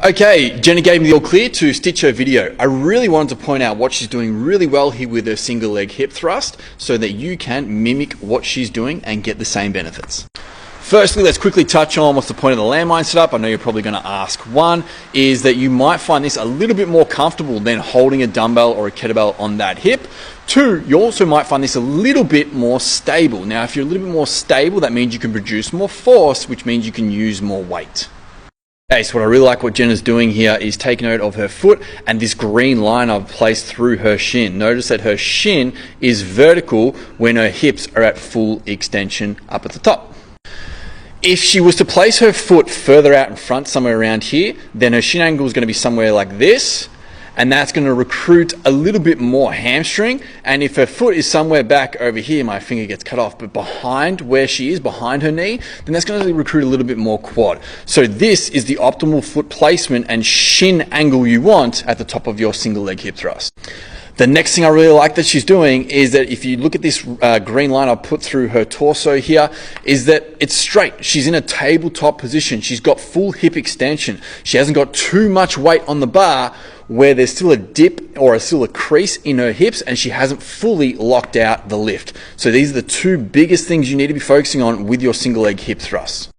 Okay, Jenna gave me the all clear to stitch her video. I really wanted to point out what she's doing really well here with her single leg hip thrust so that you can mimic what she's doing and get the same benefits. Firstly, let's quickly touch on what's the point of the landmine setup. I know you're probably going to ask. One is that you might find this a little bit more comfortable than holding a dumbbell or a kettlebell on that hip. Two, you also might find this a little bit more stable. Now, if you're a little bit more stable, that means you can produce more force, which means you can use more weight. Okay, so what I really like what Jenna's doing here is taking note of her foot and this green line I've placed through her shin. Notice that her shin is vertical when her hips are at full extension up at the top. If she was to place her foot further out in front, somewhere around here, then her shin angle is going to be somewhere like this, and that's going to recruit a little bit more hamstring. And if her foot is somewhere back over here, my finger gets cut off, but behind where she is, behind her knee, then that's going to recruit a little bit more quad. So this is the optimal foot placement and shin angle you want at the top of your single leg hip thrust. The next thing I really like that she's doing is that if you look at this green line I've put through her torso here, is that it's straight. She's in a tabletop position. She's got full hip extension. She hasn't got too much weight on the bar where there's still a dip or still a crease in her hips and she hasn't fully locked out the lift. So these are the two biggest things you need to be focusing on with your single leg hip thrust.